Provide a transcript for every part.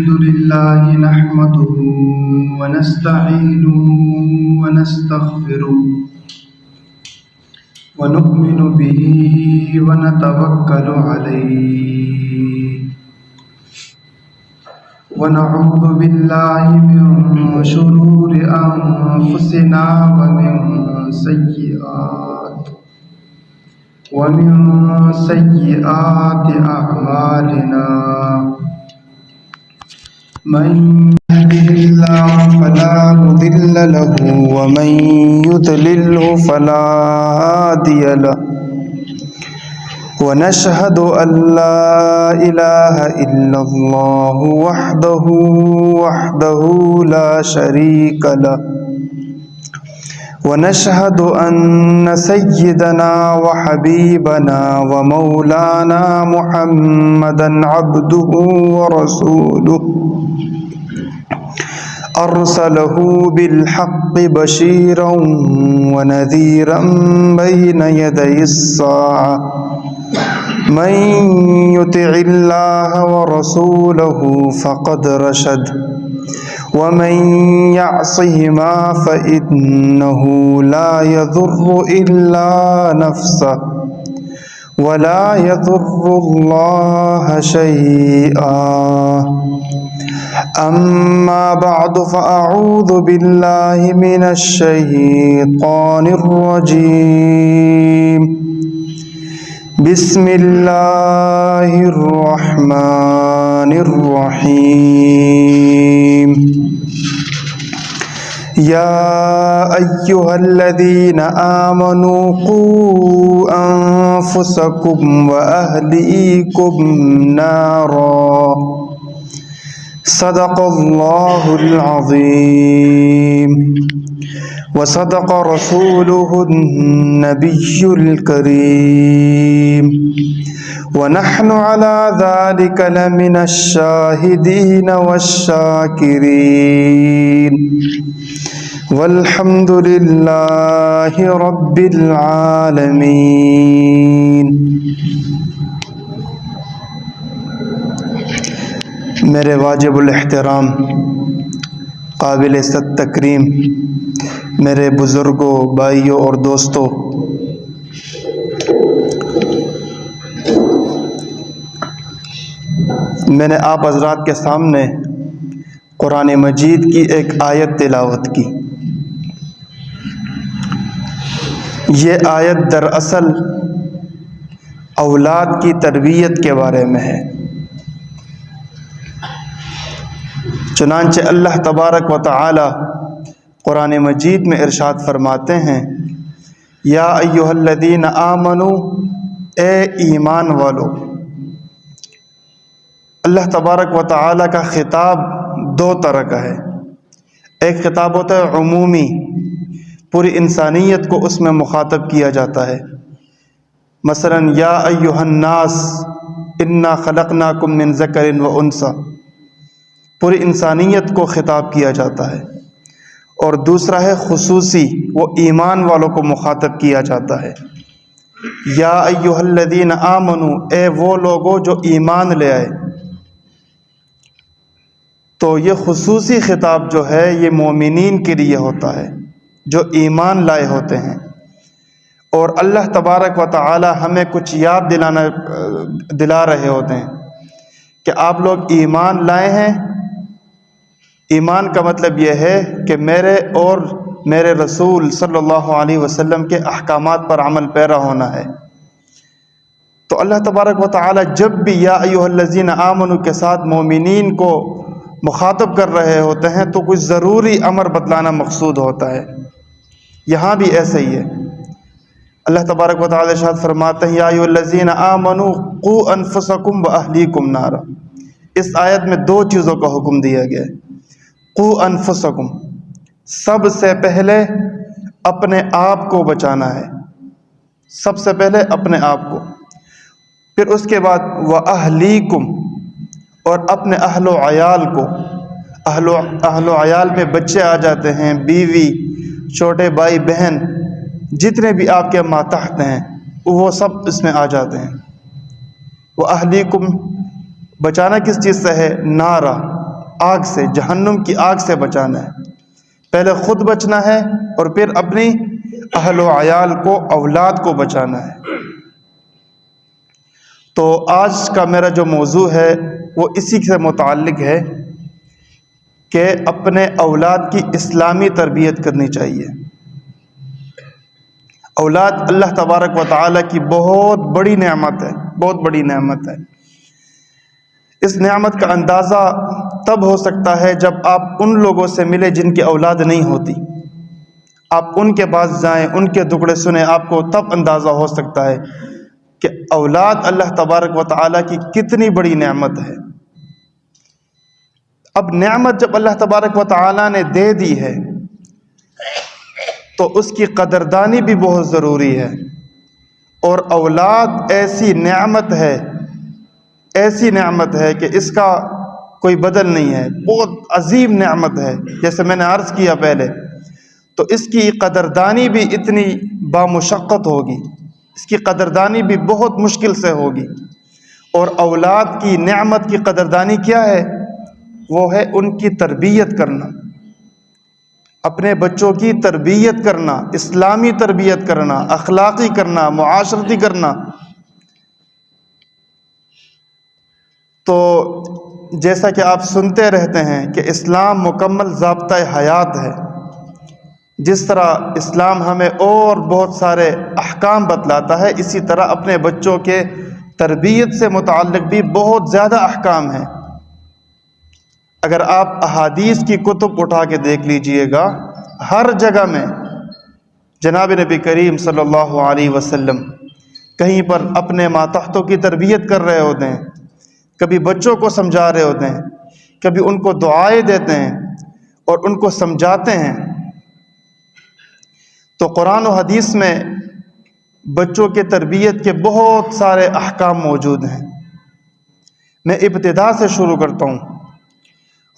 الحمد لله نحمده ونستعينه ونستغفره ونؤمن به ونتوكل عليه ونعوذ بالله من شرور أنفسنا ومن سيئات أعمالنا من يهده الله فلا مضل له ومن يضلله فلا هادي له ونشهد أن لا إله إلا الله وحده لا شريك له ونشهد أن سيدنا وحبيبنا ومولانا محمدا عبده ورسوله أرسله بالحق بشيرا ونذيرا بين يدي الساعة من يطع الله ورسوله فقد رشد ومن يعصهما فإنه لا يضر إلا نفسه ولا يضر الله شيئا أما بعد فأعوذ بالله من الشيطان الرجيم بسم الله الرحمن الرحيم يا أيها الذين آمنوا قوا أنفسكم وأهليكم نارا صدق الله العظيم وصدق رسوله النبي الكريم ونحن على ذلك لمن الشاهدين والشاكرين والحمد لله رب العالمين۔ میرے واجب الاحترام قابل عزت تکریم میرے بزرگوں، بھائیوں اور دوستوں، میں نے آپ حضرات کے سامنے قرآن مجید کی ایک آیت تلاوت کی۔ یہ آیت دراصل اولاد کی تربیت کے بارے میں ہے۔ چنانچہ اللہ تبارک و تعالی قرآن مجید میں ارشاد فرماتے ہیں، یا ایھا الذین آمنوا، اے ایمان والو۔ اللہ تبارک و تعالی کا خطاب دو طرح کا ہے۔ ایک خطاب ہوتا ہے عمومی، پوری انسانیت کو اس میں مخاطب کیا جاتا ہے۔ مثلا یا ایھا الناس انا خلقناکم من ذکر و انثی، پوری انسانیت کو خطاب کیا جاتا ہے۔ اور دوسرا ہے خصوصی، وہ ایمان والوں کو مخاطب کیا جاتا ہے۔ یا ایھا الذین آمنوا، اے وہ لوگوں جو ایمان لے آئے۔ تو یہ خصوصی خطاب جو ہے یہ مومنین کے لیے ہوتا ہے جو ایمان لائے ہوتے ہیں۔ اور اللہ تبارک و تعالی ہمیں کچھ یاد دلا رہے ہوتے ہیں کہ آپ لوگ ایمان لائے ہیں۔ ایمان کا مطلب یہ ہے کہ میرے اور میرے رسول صلی اللہ علیہ وسلم کے احکامات پر عمل پیرا ہونا ہے۔ تو اللہ تبارک و تعالی جب بھی یا ایھا الذین آمنوا کے ساتھ مومنین کو مخاطب کر رہے ہوتے ہیں تو کچھ ضروری امر بتلانا مقصود ہوتا ہے۔ یہاں بھی ایسا ہی ہے۔ اللہ تبارک و تعالی ارشاد فرماتے ہیں، یا ایھا الذین آمنوا قوا انفسکم واہلیکم نارا۔ اس آیت میں دو چیزوں کا حکم دیا گیا ہے۔ قوا انفسکم، سب سے پہلے اپنے آپ کو بچانا ہے، سب سے پہلے اپنے آپ کو، پھر اس کے بعد واہلیکم، اور اپنے اہل و عیال کو۔ اہل و عیال میں بچے آ جاتے ہیں، بیوی، چھوٹے بھائی بہن، جتنے بھی آپ کے ماتحت ہیں وہ سب اس میں آ جاتے ہیں۔ واہلیکم، بچانا کس چیز سے ہے؟ نارا، آگ سے، جہنم کی آگ سے بچانا ہے۔ پہلے خود بچنا ہے اور پھر اپنی اہل و عیال کو، اولاد کو بچانا ہے۔ تو آج کا میرا جو موضوع ہے وہ اسی سے متعلق ہے کہ اپنے اولاد کی اسلامی تربیت کرنی چاہیے۔ اولاد اللہ تبارک و تعالیٰ کی بہت بڑی نعمت ہے، بہت بڑی نعمت ہے۔ اس نعمت کا اندازہ تب ہو سکتا ہے جب آپ ان لوگوں سے ملے جن کی اولاد نہیں ہوتی۔ آپ ان کے پاس جائیں، ان کے دکڑے سنیں، آپ کو تب اندازہ ہو سکتا ہے کہ اولاد اللہ تبارک و تعالیٰ کی کتنی بڑی نعمت ہے۔ اب نعمت جب اللہ تبارک و تعالیٰ نے دے دی ہے تو اس کی قدردانی بھی بہت ضروری ہے۔ اور اولاد ایسی نعمت ہے، ایسی نعمت ہے کہ اس کا کوئی بدل نہیں ہے، بہت عظیم نعمت ہے۔ جیسے میں نے عرض کیا پہلے، تو اس کی قدردانی بھی اتنی بامشقت ہوگی، اس کی قدردانی بھی بہت مشکل سے ہوگی۔ اور اولاد کی نعمت کی قدردانی کیا ہے؟ وہ ہے ان کی تربیت کرنا، اپنے بچوں کی تربیت کرنا، اسلامی تربیت کرنا، اخلاقی کرنا، معاشرتی کرنا۔ تو جیسا کہ آپ سنتے رہتے ہیں کہ اسلام مکمل ضابطۂ حیات ہے، جس طرح اسلام ہمیں اور بہت سارے احکام بتلاتا ہے، اسی طرح اپنے بچوں کے تربیت سے متعلق بھی بہت زیادہ احکام ہیں۔ اگر آپ احادیث کی کتب اٹھا کے دیکھ لیجئے گا، ہر جگہ میں جناب نبی کریم صلی اللہ علیہ وسلم کہیں پر اپنے ماتحتوں کی تربیت کر رہے ہوتے ہیں، کبھی بچوں کو سمجھا رہے ہوتے ہیں، کبھی ان کو دعائیں دیتے ہیں اور ان کو سمجھاتے ہیں۔ تو قرآن و حدیث میں بچوں کے تربیت کے بہت سارے احکام موجود ہیں۔ میں ابتدا سے شروع کرتا ہوں۔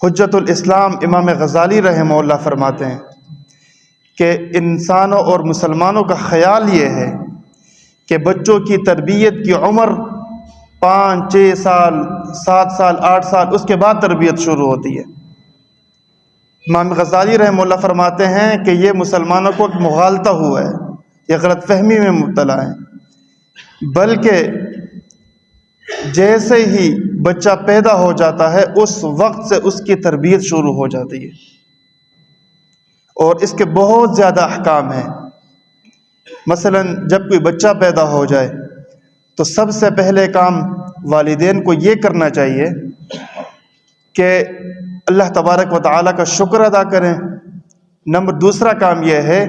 حجت الاسلام امام غزالی رحمہ اللہ فرماتے ہیں کہ انسانوں اور مسلمانوں کا خیال یہ ہے کہ بچوں کی تربیت کی عمر 5، 6 سال، 7 سال، 8 سال، اس کے بعد تربیت شروع ہوتی ہے۔ امام غزالی رحمہ اللہ فرماتے ہیں کہ یہ مسلمانوں کو ایک مغالطہ ہوا ہے، یہ غلط فہمی میں مبتلا ہیں، بلکہ جیسے ہی بچہ پیدا ہو جاتا ہے اس وقت سے اس کی تربیت شروع ہو جاتی ہے، اور اس کے بہت زیادہ احکام ہیں۔ مثلا جب کوئی بچہ پیدا ہو جائے تو سب سے پہلے کام والدین کو یہ کرنا چاہیے کہ اللہ تبارک و تعالیٰ کا شکر ادا کریں۔ دوسرا کام یہ ہے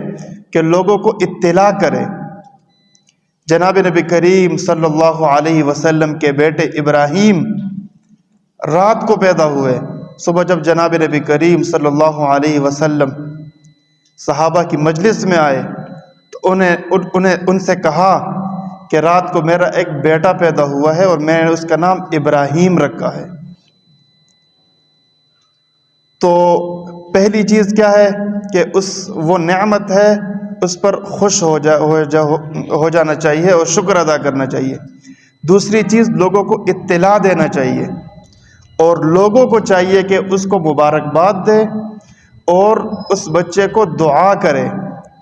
کہ لوگوں کو اطلاع کریں۔ جناب نبی کریم صلی اللہ علیہ وسلم کے بیٹے ابراہیم رات کو پیدا ہوئے۔ صبح جب جناب نبی کریم صلی اللہ علیہ وسلم صحابہ کی مجلس میں آئے تو ان سے کہا کہ رات کو میرا ایک بیٹا پیدا ہوا ہے اور میں نے اس کا نام ابراہیم رکھا ہے۔ تو پہلی چیز کیا ہے کہ وہ نعمت ہے، اس پر خوش ہو جانا چاہیے اور شکر ادا کرنا چاہیے۔ دوسری چیز، لوگوں کو اطلاع دینا چاہیے، اور لوگوں کو چاہیے کہ اس کو مبارکباد دے اور اس بچے کو دعا کرے۔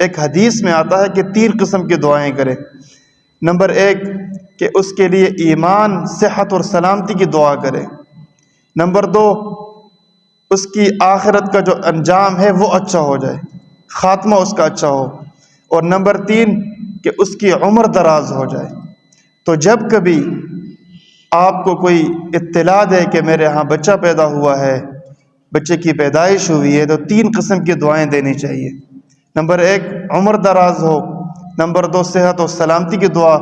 ایک حدیث میں آتا ہے کہ 3 قسم کی دعائیں کرے۔ نمبر 1 کہ اس کے لیے ایمان، صحت اور سلامتی کی دعا کرے۔ نمبر 2 اس کی آخرت کا جو انجام ہے وہ اچھا ہو جائے، خاتمہ اس کا اچھا ہو۔ اور نمبر 3 کہ اس کی عمر دراز ہو جائے۔ تو جب کبھی آپ کو کوئی اطلاع دے کہ میرے ہاں بچہ پیدا ہوا ہے، بچے کی پیدائش ہوئی ہے، تو 3 قسم کی دعائیں دینی چاہیے۔ نمبر 1 عمر دراز ہو، نمبر 2 صحت و سلامتی کی دعا،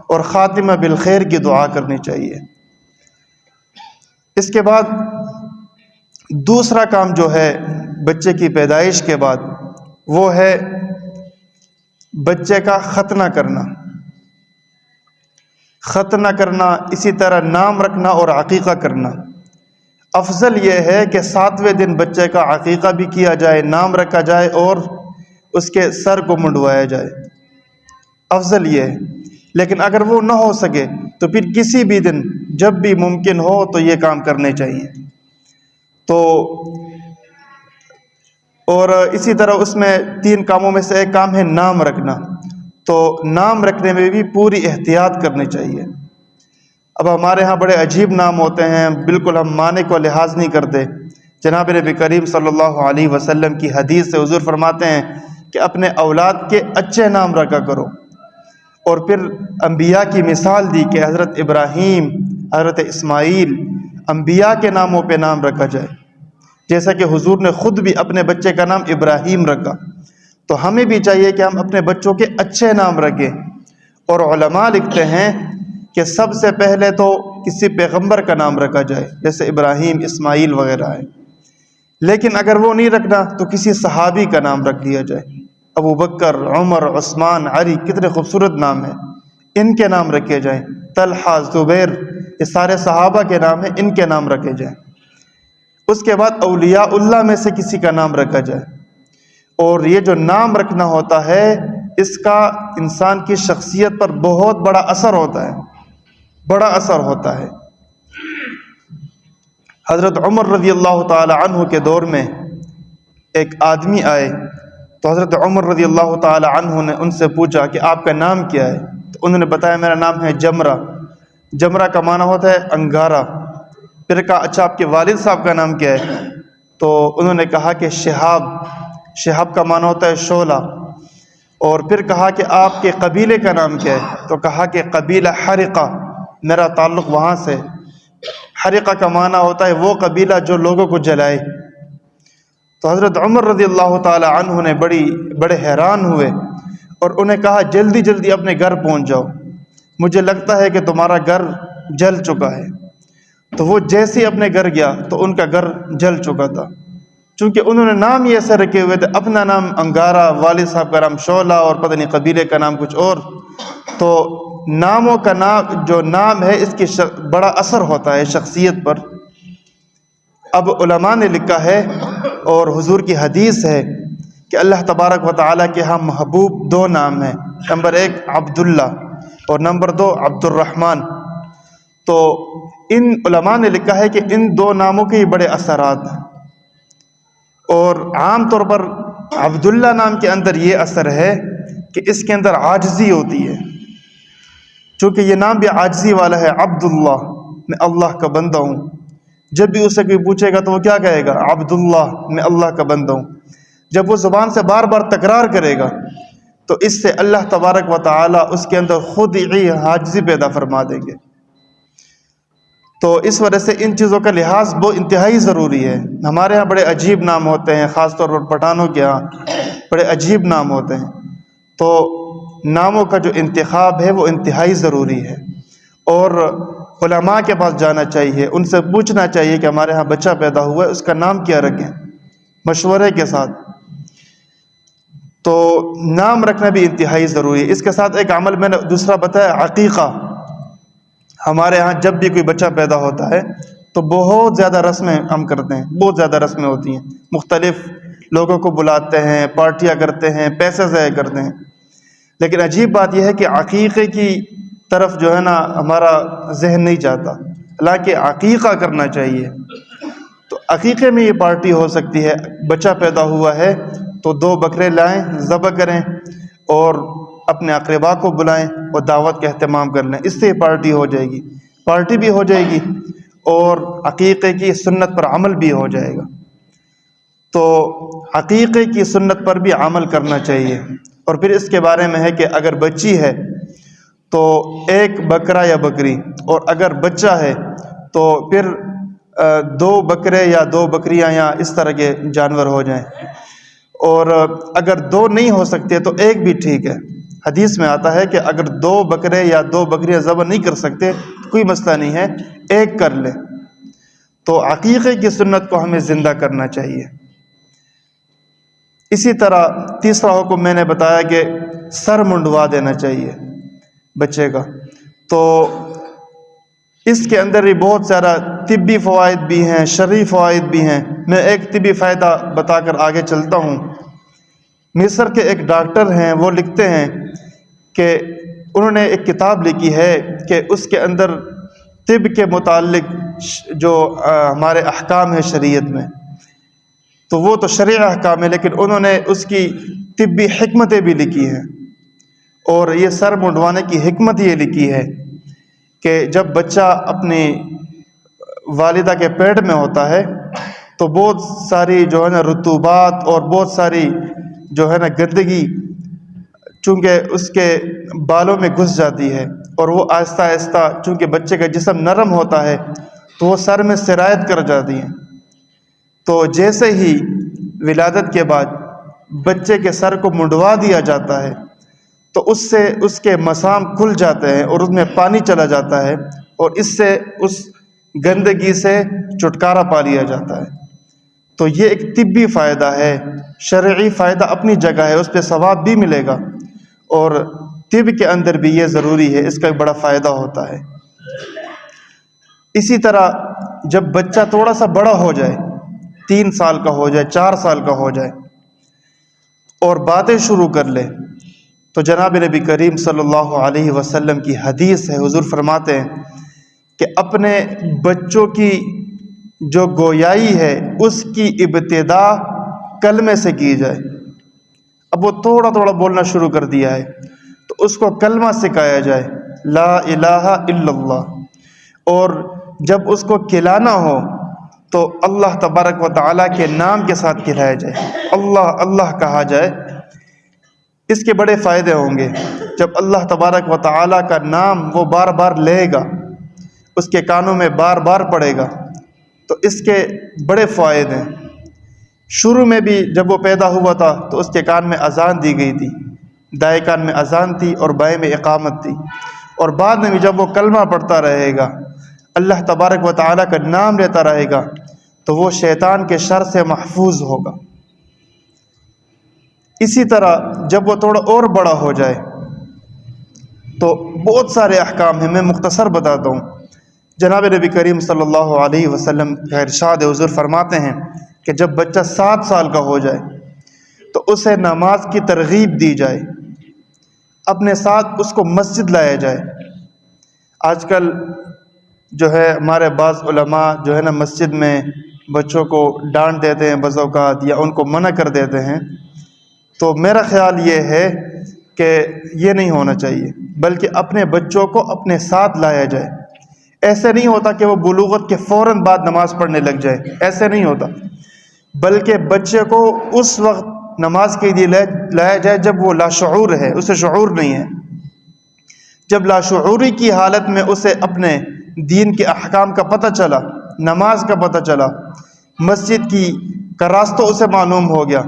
اور خاتمہ بالخیر کی دعا کرنی چاہیے۔ اس کے بعد دوسرا کام جو ہے بچے کی پیدائش کے بعد، وہ ہے بچے کا ختنہ کرنا۔ ختنہ کرنا، اسی طرح نام رکھنا اور عقیقہ کرنا۔ افضل یہ ہے کہ 7ویں دن بچے کا عقیقہ بھی کیا جائے، نام رکھا جائے اور اس کے سر کو منڈوایا جائے، افضل یہ ہے۔ لیکن اگر وہ نہ ہو سکے تو پھر کسی بھی دن جب بھی ممکن ہو تو یہ کام کرنے چاہیے۔ تو اور اسی طرح اس میں 3 کاموں میں سے ایک کام ہے نام رکھنا، تو نام رکھنے میں بھی پوری احتیاط کرنی چاہیے۔ اب ہمارے ہاں بڑے عجیب نام ہوتے ہیں، بالکل ہم معنی کو لحاظ نہیں کرتے۔ جناب نبی کریم صلی اللہ علیہ وسلم کی حدیث سے حضور فرماتے ہیں کہ اپنے اولاد کے اچھے نام رکھا کرو، اور پھر انبیاء کی مثال دی کہ حضرت ابراہیم، حضرت اسماعیل، انبیاء کے ناموں پہ نام رکھا جائے، جیسا کہ حضور نے خود بھی اپنے بچے کا نام ابراہیم رکھا۔ تو ہمیں بھی چاہیے کہ ہم اپنے بچوں کے اچھے نام رکھیں۔ اور علماء لکھتے ہیں کہ سب سے پہلے تو کسی پیغمبر کا نام رکھا جائے، جیسے ابراہیم، اسماعیل وغیرہ ہے، لیکن اگر وہ نہیں رکھنا تو کسی صحابی کا نام رکھ لیا جائے۔ ابو بکر، عمر، عثمان، علی، کتنے خوبصورت نام ہیں، ان کے نام رکھے جائیں۔ طلحہ، زبیر، یہ سارے صحابہ کے نام ہیں، ان کے نام رکھے جائیں۔ اس کے بعد اولیاء اللہ میں سے کسی کا نام رکھا جائے۔ اور یہ جو نام رکھنا ہوتا ہے، اس کا انسان کی شخصیت پر بہت بڑا اثر ہوتا ہے، بڑا اثر ہوتا ہے۔ حضرت عمر رضی اللہ تعالی عنہ کے دور میں ایک آدمی آئے، تو حضرت عمر رضی اللہ تعالی عنہ نے ان سے پوچھا کہ آپ کا نام کیا ہے؟ تو انہوں نے بتایا میرا نام ہے جمرہ۔ جمرہ کا معنی ہوتا ہے انگارہ۔ پھر کہا اچھا آپ کے والد صاحب کا نام کیا ہے؟ تو انہوں نے کہا کہ شہاب۔ شہاب کا معنی ہوتا ہے شعلہ۔ اور پھر کہا کہ آپ کے قبیلے کا نام کیا ہے؟ تو کہا کہ قبیلہ حرقہ، میرا تعلق وہاں سے۔ حرقہ کا معنی ہوتا ہے وہ قبیلہ جو لوگوں کو جلائے۔ تو حضرت عمر رضی اللہ تعالی عنہ نے بڑے حیران ہوئے اور انہیں کہا جلدی جلدی اپنے گھر پہنچ جاؤ، مجھے لگتا ہے کہ تمہارا گھر جل چکا ہے۔ تو وہ جیسے ہی اپنے گھر گیا تو ان کا گھر جل چکا تھا، چونکہ انہوں نے نام ہی ایسے رکھے ہوئے تھے، اپنا نام انگارہ، والد صاحب کا نام شعلہ، اور پتہ نہیں قبیلے کا نام کچھ اور۔ تو ناموں کا جو نام ہے اس کی بڑا اثر ہوتا ہے شخصیت پر۔ اب علماء نے لکھا ہے اور حضور کی حدیث ہے کہ اللہ تبارک و تعالیٰ کے ہاں محبوب 2 نام ہیں، نمبر 1 عبداللہ اور نمبر 2 عبد الرحمن۔ تو ان علماء نے لکھا ہے کہ ان 2 ناموں کے ہی بڑے اثرات ہیں، اور عام طور پر عبداللہ نام کے اندر یہ اثر ہے کہ اس کے اندر عاجزی ہوتی ہے، چونکہ یہ نام بھی عاجزی والا ہے۔ عبداللہ، میں اللہ کا بندہ ہوں۔ جب بھی اسے کوئی پوچھے گا تو وہ کیا کہے گا؟ عبداللہ، میں اللہ کا بندہ ہوں۔ جب وہ زبان سے بار بار تکرار کرے گا تو اس سے اللہ تبارک و تعالیٰ اس کے اندر خود ہی عاجزی پیدا فرما دیں گے۔ تو اس وجہ سے ان چیزوں کا لحاظ بہت انتہائی ضروری ہے۔ ہمارے ہاں بڑے عجیب نام ہوتے ہیں، خاص طور پر پٹھانوں کے ہاں بڑے عجیب نام ہوتے ہیں۔ تو ناموں کا جو انتخاب ہے وہ انتہائی ضروری ہے، اور علماء کے پاس جانا چاہیے، ان سے پوچھنا چاہیے کہ ہمارے ہاں بچہ پیدا ہوا ہے، اس کا نام کیا رکھیں، مشورے کے ساتھ۔ تو نام رکھنا بھی انتہائی ضروری ہے۔ اس کے ساتھ ایک عمل میں نے دوسرا بتایا، عقیقہ۔ ہمارے ہاں جب بھی کوئی بچہ پیدا ہوتا ہے تو بہت زیادہ رسمیں ہم کرتے ہیں، بہت زیادہ رسمیں ہوتی ہیں، مختلف لوگوں کو بلاتے ہیں، پارٹیاں کرتے ہیں، پیسے ضائع کرتے ہیں۔ لیکن عجیب بات یہ ہے کہ عقیقے کی طرف جو ہے نا ہمارا ذہن نہیں جاتا، حالانکہ عقیقہ کرنا چاہیے۔ تو عقیقے میں یہ پارٹی ہو سکتی ہے، بچہ پیدا ہوا ہے تو 2 بکرے لائیں، ذبح کریں اور اپنے اقربا کو بلائیں اور دعوت کا اہتمام کر لیں، اس سے یہ پارٹی ہو جائے گی، پارٹی بھی ہو جائے گی اور عقیقے کی سنت پر عمل بھی ہو جائے گا۔ تو عقیقے کی سنت پر بھی عمل کرنا چاہیے۔ اور پھر اس کے بارے میں ہے کہ اگر بچی ہے تو 1 بکرا یا بکری، اور اگر بچہ ہے تو پھر 2 بکرے یا 2 بکریاں یا اس طرح کے جانور ہو جائیں۔ اور اگر 2 نہیں ہو سکتے تو 1 بھی ٹھیک ہے۔ حدیث میں آتا ہے کہ اگر 2 بکرے یا 2 بکریاں ذبح نہیں کر سکتے تو کوئی مسئلہ نہیں ہے، 1 کر لیں۔ تو عقیقے کی سنت کو ہمیں زندہ کرنا چاہیے۔ اسی طرح تیسرا حکم میں نے بتایا کہ سر منڈوا دینا چاہیے بچے کا۔ تو اس کے اندر بھی بہت سارا طبی فوائد بھی ہیں، شرعی فوائد بھی ہیں۔ میں ایک طبی فائدہ بتا کر آگے چلتا ہوں۔ مصر کے ایک ڈاکٹر ہیں، وہ لکھتے ہیں کہ انہوں نے ایک کتاب لکھی ہے کہ اس کے اندر طب کے متعلق جو ہمارے احکام ہیں شریعت میں، تو وہ تو شرعی احکام ہے، لیکن انہوں نے اس کی طبی حکمتیں بھی لکھی ہیں، اور یہ سر منڈوانے کی حکمت یہ لکھی ہے کہ جب بچہ اپنی والدہ کے پیٹ میں ہوتا ہے تو بہت ساری جو ہے نا رطوبات اور بہت ساری جو ہے نا گندگی چونکہ اس کے بالوں میں گھس جاتی ہے، اور وہ آہستہ آہستہ چونکہ بچے کا جسم نرم ہوتا ہے تو وہ سر میں سرایت کر جاتی ہیں۔ تو جیسے ہی ولادت کے بعد بچے کے سر کو منڈوا دیا جاتا ہے تو اس سے اس کے مسام کھل جاتے ہیں اور اس میں پانی چلا جاتا ہے، اور اس سے اس گندگی سے چھٹکارا پا لیا جاتا ہے۔ تو یہ ایک طبی فائدہ ہے، شرعی فائدہ اپنی جگہ ہے، اس پہ ثواب بھی ملے گا، اور طب کے اندر بھی یہ ضروری ہے، اس کا ایک بڑا فائدہ ہوتا ہے۔ اسی طرح جب بچہ تھوڑا سا بڑا ہو جائے، 3 سال کا ہو جائے، 4 سال کا ہو جائے، اور باتیں شروع کر لے، تو جناب نبی کریم صلی اللہ علیہ وسلم کی حدیث ہے، حضور فرماتے ہیں کہ اپنے بچوں کی جو گویائی ہے اس کی ابتدا کلمے سے کی جائے۔ اب وہ تھوڑا تھوڑا بولنا شروع کر دیا ہے تو اس کو کلمہ سکھایا جائے، لا الہ الا اللہ، اور جب اس کو کھلانا ہو تو اللہ تبارک و تعالیٰ کے نام کے ساتھ کھلایا جائے، اللہ اللہ کہا جائے۔ اس کے بڑے فائدے ہوں گے، جب اللہ تبارک و تعالیٰ کا نام وہ بار بار لے گا، اس کے کانوں میں بار بار پڑے گا، تو اس کے بڑے فوائد ہیں۔ شروع میں بھی جب وہ پیدا ہوا تھا تو اس کے کان میں اذان دی گئی تھی، دائیں کان میں اذان تھی اور بائیں میں اقامت تھی، اور بعد میں بھی جب وہ کلمہ پڑھتا رہے گا، اللہ تبارک و تعالیٰ کا نام لیتا رہے گا، تو وہ شیطان کے شر سے محفوظ ہوگا۔ اسی طرح جب وہ تھوڑا اور بڑا ہو جائے تو بہت سارے احکام ہیں، میں مختصر بتاتا ہوں۔ جناب نبی کریم صلی اللہ علیہ وسلم کا ارشاد، حضور فرماتے ہیں کہ جب بچہ 7 سال کا ہو جائے تو اسے نماز کی ترغیب دی جائے، اپنے ساتھ اس کو مسجد لایا جائے۔ آج کل جو ہے ہمارے بعض علماء جو ہے نا مسجد میں بچوں کو ڈانٹ دیتے ہیں بعض اوقات، یا ان کو منع کر دیتے ہیں، تو میرا خیال یہ ہے کہ یہ نہیں ہونا چاہیے، بلکہ اپنے بچوں کو اپنے ساتھ لایا جائے۔ ایسے نہیں ہوتا کہ وہ بلوغت کے فوراً بعد نماز پڑھنے لگ جائے، ایسے نہیں ہوتا، بلکہ بچے کو اس وقت نماز کے لیے لایا جائے جب وہ لاشعور ہے، اسے شعور نہیں ہے۔ جب لاشعوری کی حالت میں اسے اپنے دین کے احکام کا پتہ چلا، نماز کا پتہ چلا، مسجد کی کا راستہ اسے معلوم ہو گیا،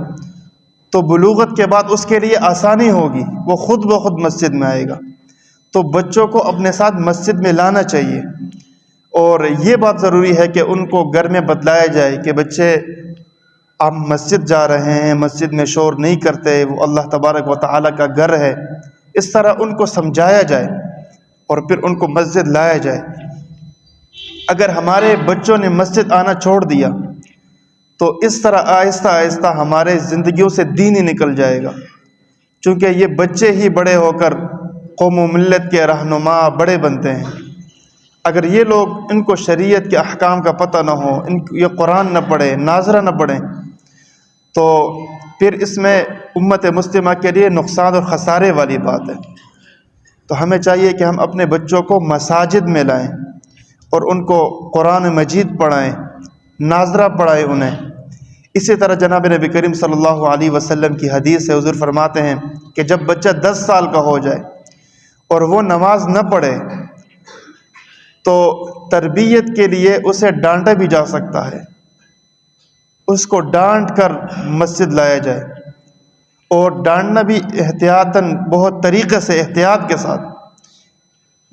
تو بلوغت کے بعد اس کے لیے آسانی ہوگی، وہ خود بخود مسجد میں آئے گا۔ تو بچوں کو اپنے ساتھ مسجد میں لانا چاہیے، اور یہ بات ضروری ہے کہ ان کو گھر میں بتلایا جائے کہ بچے آپ مسجد جا رہے ہیں، مسجد میں شور نہیں کرتے، وہ اللہ تبارک و تعالیٰ کا گھر ہے۔ اس طرح ان کو سمجھایا جائے اور پھر ان کو مسجد لایا جائے۔ اگر ہمارے بچوں نے مسجد آنا چھوڑ دیا تو اس طرح آہستہ آہستہ ہمارے زندگیوں سے دین ہی نکل جائے گا، چونکہ یہ بچے ہی بڑے ہو کر قوم و ملت کے رہنما بڑے بنتے ہیں۔ اگر یہ لوگ ان کو شریعت کے احکام کا پتہ نہ ہو، یہ قرآن نہ پڑھیں، ناظرہ نہ پڑھیں، تو پھر اس میں امت مسلمہ کے لیے نقصان اور خسارے والی بات ہے۔ تو ہمیں چاہیے کہ ہم اپنے بچوں کو مساجد میں لائیں اور ان کو قرآن مجید پڑھائیں، ناظرہ پڑھائیں انہیں۔ اسی طرح جناب نبی کریم صلی اللہ علیہ وسلم کی حدیث ہے، حضور فرماتے ہیں کہ جب بچہ 10 سال کا ہو جائے اور وہ نماز نہ پڑھے تو تربیت کے لیے اسے ڈانٹا بھی جا سکتا ہے، اس کو ڈانٹ کر مسجد لایا جائے، اور ڈانٹنا بھی احتیاطاً، بہت طریقے سے، احتیاط کے ساتھ،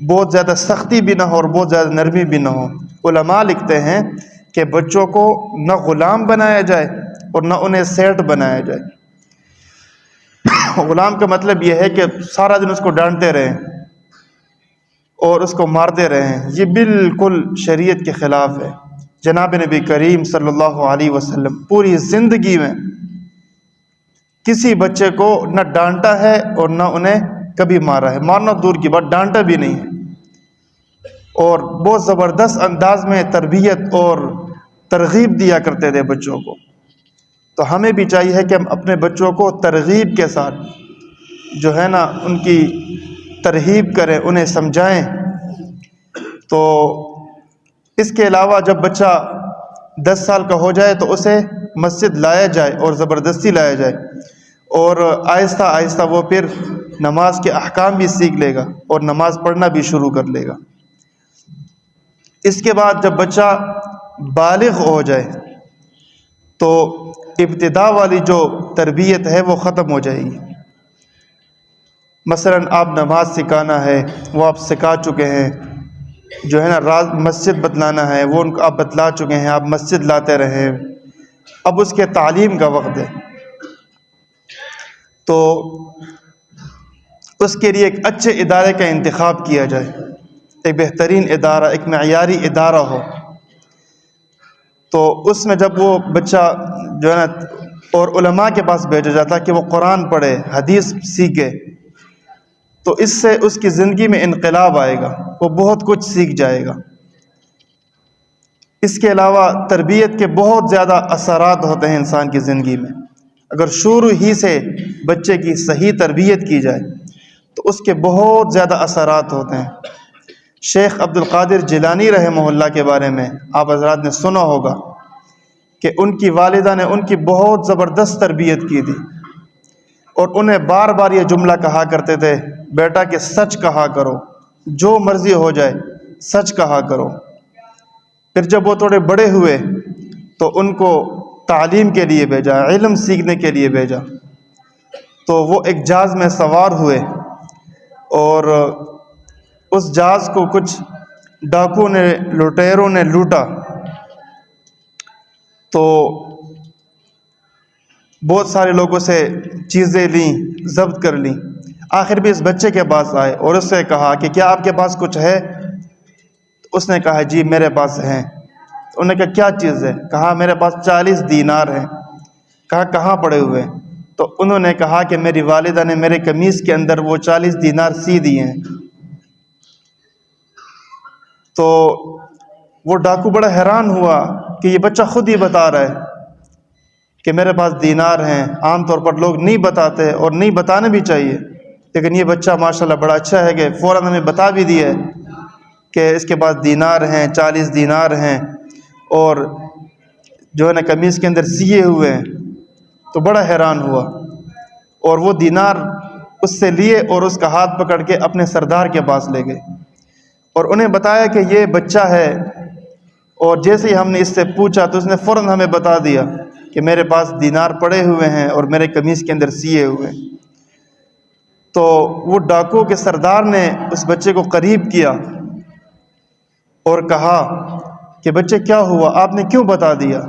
بہت زیادہ سختی بھی نہ ہو اور بہت زیادہ نرمی بھی نہ ہو۔ علماء لکھتے ہیں کہ بچوں کو نہ غلام بنایا جائے اور نہ انہیں سیٹ بنایا جائے۔ غلام کا مطلب یہ ہے کہ سارا دن اس کو ڈانٹتے رہیں اور اس کو مارتے رہیں، یہ بالکل شریعت کے خلاف ہے۔ جناب نبی کریم صلی اللہ علیہ وسلم پوری زندگی میں کسی بچے کو نہ ڈانٹا ہے اور نہ انہیں کبھی مارا ہے، مارنا دور کی بات، ڈانٹا بھی نہیں ہے۔ اور بہت زبردست انداز میں تربیت اور ترغیب دیا کرتے تھے بچوں کو۔ تو ہمیں بھی چاہیے کہ ہم اپنے بچوں کو ترغیب کے ساتھ جو ہے نا ان کی ترغیب کریں، انہیں سمجھائیں۔ تو اس کے علاوہ جب بچہ 10 سال کا ہو جائے تو اسے مسجد لایا جائے اور زبردستی لایا جائے، اور آہستہ آہستہ وہ پھر نماز کے احکام بھی سیکھ لے گا اور نماز پڑھنا بھی شروع کر لے گا۔ اس کے بعد جب بچہ بالغ ہو جائے تو ابتدا والی جو تربیت ہے وہ ختم ہو جائے گی۔ مثلا آپ نماز سکھانا ہے وہ آپ سکھا چکے ہیں، جو ہے نا راز مسجد بتلانا ہے وہ ان کو آپ بتلا چکے ہیں، آپ مسجد لاتے رہیں، اب اس کے تعلیم کا وقت ہے۔ تو اس کے لیے ایک اچھے ادارے کا انتخاب کیا جائے، ایک بہترین ادارہ، ایک معیاری ادارہ ہو۔ تو اس میں جب وہ بچہ جو ہے نا اور علماء کے پاس بھیجا جاتا کہ وہ قرآن پڑھے، حدیث سیکھے، تو اس سے اس کی زندگی میں انقلاب آئے گا، وہ بہت کچھ سیکھ جائے گا۔ اس کے علاوہ تربیت کے بہت زیادہ اثرات ہوتے ہیں انسان کی زندگی میں۔ اگر شروع ہی سے بچے کی صحیح تربیت کی جائے تو اس کے بہت زیادہ اثرات ہوتے ہیں۔ شیخ عبد القادر جیلانی رحمہ اللہ کے بارے میں آپ حضرات نے سنا ہوگا کہ ان کی والدہ نے ان کی بہت زبردست تربیت کی تھی، اور انہیں بار بار یہ جملہ کہا کرتے تھے، بیٹا کہ سچ کہا کرو، جو مرضی ہو جائے سچ کہا کرو۔ پھر جب وہ تھوڑے بڑے ہوئے تو ان کو تعلیم کے لیے بھیجا، علم سیکھنے کے لیے بھیجا، تو وہ ایک جہاز میں سوار ہوئے اور اس جہاز کو کچھ ڈاکو نے، لٹیروں نے لوٹا، تو بہت سارے لوگوں سے چیزیں لیں، ضبط کر لیں۔ آخر بھی اس بچے کے پاس آئے اور اس سے کہا کہ کیا آپ کے پاس کچھ ہے؟ اس نے کہا جی میرے پاس ہیں۔ انہوں نے کہا کیا چیز ہے؟ کہا میرے پاس 40 دینار ہیں۔ کہا کہاں پڑے ہوئے؟ تو انہوں نے کہا کہ میری والدہ نے میرے قمیص کے اندر وہ 40 دینار سی دیے ہیں۔ تو وہ ڈاکو بڑا حیران ہوا کہ یہ بچہ خود ہی بتا رہا ہے کہ میرے پاس دینار ہیں۔ عام طور پر لوگ نہیں بتاتے اور نہیں بتانے بھی چاہیے، لیکن یہ بچہ ماشاءاللہ بڑا اچھا ہے کہ فوراً ہمیں بتا بھی دیا ہے کہ اس کے پاس دینار ہیں، 40 دینار ہیں، اور جو ہے نا قمیص کے اندر سیے ہوئے ہیں۔ تو بڑا حیران ہوا اور وہ دینار اس سے لیے اور اس کا ہاتھ پکڑ کے اپنے سردار کے پاس لے گئے اور انہیں بتایا کہ یہ بچہ ہے۔ اور جیسے ہی ہم نے اس سے پوچھا تو اس نے فوراً ہمیں بتا دیا کہ میرے پاس دینار پڑے ہوئے ہیں اور میرے قمیص کے اندر سیے ہوئے ہیں۔ تو وہ ڈاکو کے سردار نے اس بچے کو قریب کیا اور کہا کہ بچے کیا ہوا، آپ نے کیوں بتا دیا؟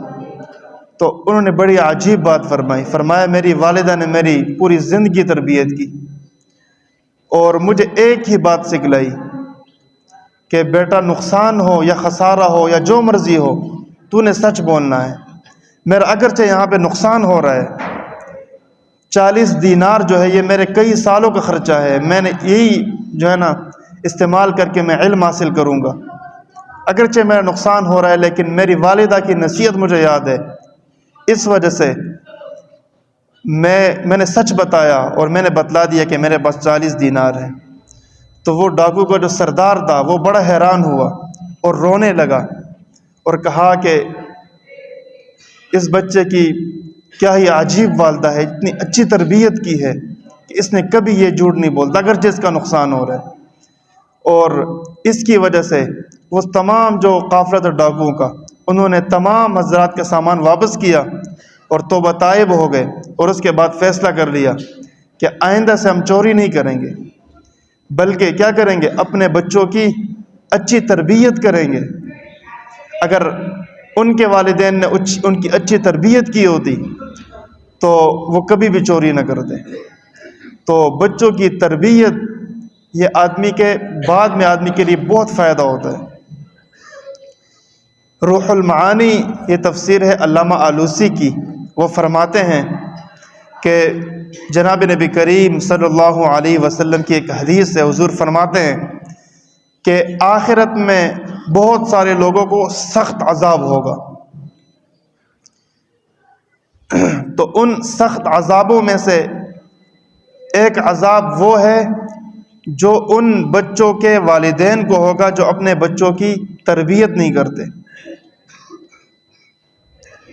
تو انہوں نے بڑی عجیب بات فرمایا میری والدہ نے میری پوری زندگی تربیت کی اور مجھے ایک ہی بات سکھلائی کہ بیٹا نقصان ہو یا خسارہ ہو یا جو مرضی ہو تو نے سچ بولنا ہے۔ میرا اگرچہ یہاں پہ نقصان ہو رہا ہے، 40 دینار جو ہے یہ میرے کئی سالوں کا خرچہ ہے، میں نے یہی جو ہے نا استعمال کر کے میں علم حاصل کروں گا۔ اگرچہ میرا نقصان ہو رہا ہے لیکن میری والدہ کی نصیحت مجھے یاد ہے، اس وجہ سے میں نے سچ بتایا اور میں نے بتلا دیا کہ میرے پاس 40 دینار ہیں۔ تو وہ ڈاکو کا جو سردار تھا وہ بڑا حیران ہوا اور رونے لگا اور کہا کہ اس بچے کی کیا ہی عجیب والدہ ہے، اتنی اچھی تربیت کی ہے کہ اس نے کبھی یہ جھوٹ نہیں بولتا اگرچہ اس کا نقصان ہو رہا ہے۔ اور اس کی وجہ سے وہ تمام جو قافلہ تھا ڈاکوؤں کا، انہوں نے تمام حضرات کا سامان واپس کیا اور توبہ طائب ہو گئے، اور اس کے بعد فیصلہ کر لیا کہ آئندہ سے ہم چوری نہیں کریں گے، بلکہ کیا کریں گے، اپنے بچوں کی اچھی تربیت کریں گے۔ اگر ان کے والدین نے ان کی اچھی تربیت کی ہوتی تو وہ کبھی بھی چوری نہ کرتے۔ تو بچوں کی تربیت یہ آدمی کے بعد میں آدمی کے لیے بہت فائدہ ہوتا ہے۔ روح المعانی یہ تفسیر ہے علامہ آلوسی کی، وہ فرماتے ہیں کہ جناب نبی کریم صلی اللہ علیہ وسلم کی ایک حدیث ہے، حضور فرماتے ہیں کہ آخرت میں بہت سارے لوگوں کو سخت عذاب ہوگا، تو ان سخت عذابوں میں سے ایک عذاب وہ ہے جو ان بچوں کے والدین کو ہوگا جو اپنے بچوں کی تربیت نہیں کرتے،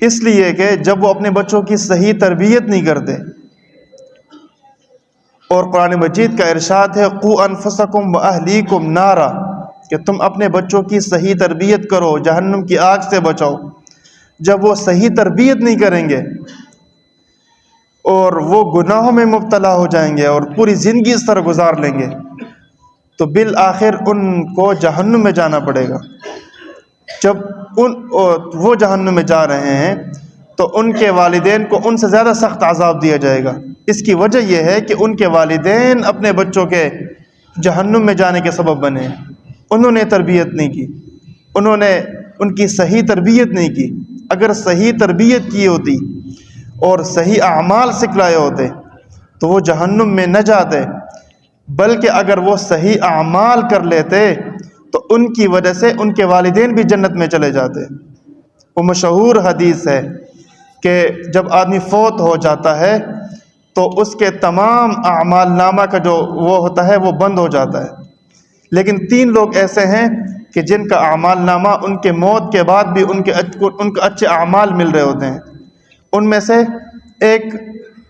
اس لیے کہ جب وہ اپنے بچوں کی صحیح تربیت نہیں کرتے، اور قرآن مجید کا ارشاد ہے قُوا أَنفُسَكُمْ وَأَهْلِيكُمْ نَارًا، کہ تم اپنے بچوں کی صحیح تربیت کرو، جہنم کی آگ سے بچاؤ۔ جب وہ صحیح تربیت نہیں کریں گے اور وہ گناہوں میں مبتلا ہو جائیں گے اور پوری زندگی اس طرح گزار لیں گے تو بالآخر ان کو جہنم میں جانا پڑے گا۔ جب وہ جہنم میں جا رہے ہیں تو ان کے والدین کو ان سے زیادہ سخت عذاب دیا جائے گا۔ اس کی وجہ یہ ہے کہ ان کے والدین اپنے بچوں کے جہنم میں جانے کے سبب بنے، انہوں نے تربیت نہیں کی، انہوں نے ان کی صحیح تربیت نہیں کی۔ اگر صحیح تربیت کی ہوتی اور صحیح اعمال سکھلائے ہوتے تو وہ جہنم میں نہ جاتے، بلکہ اگر وہ صحیح اعمال کر لیتے تو ان کی وجہ سے ان کے والدین بھی جنت میں چلے جاتے۔ وہ مشہور حدیث ہے کہ جب آدمی فوت ہو جاتا ہے تو اس کے تمام اعمال نامہ کا جو وہ ہوتا ہے وہ بند ہو جاتا ہے، لیکن 3 لوگ ایسے ہیں کہ جن کا اعمال نامہ ان کے موت کے بعد بھی ان کو اچھے اعمال مل رہے ہوتے ہیں۔ ان میں سے ایک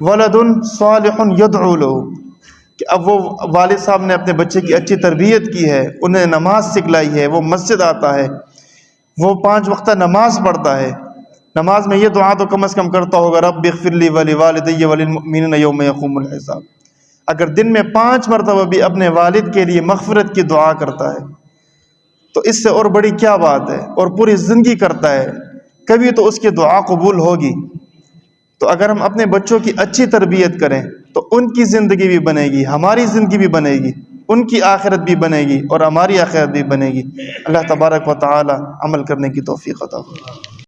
ولد صالح یدعو لہ، کہ اب وہ والد صاحب نے اپنے بچے کی اچھی تربیت کی ہے، انہیں نماز سکھلائی ہے، وہ مسجد آتا ہے، وہ 5 وقتہ نماز پڑھتا ہے، نماز میں یہ دعا تو کم از کم کرتا ہوگا رب اغفر لی ولوالدی وللمؤمنین یوم یقوم الحساب۔ اگر دن میں 5 مرتبہ بھی اپنے والد کے لیے مغفرت کی دعا کرتا ہے تو اس سے اور بڑی کیا بات ہے، اور پوری زندگی کرتا ہے، کبھی تو اس کی دعا قبول ہوگی۔ تو اگر ہم اپنے بچوں کی اچھی تربیت کریں تو ان کی زندگی بھی بنے گی، ہماری زندگی بھی بنے گی، ان کی آخرت بھی بنے گی اور ہماری آخرت بھی بنے گی۔ اللہ تبارک و تعالی عمل کرنے کی توفیق عطا فرمائے۔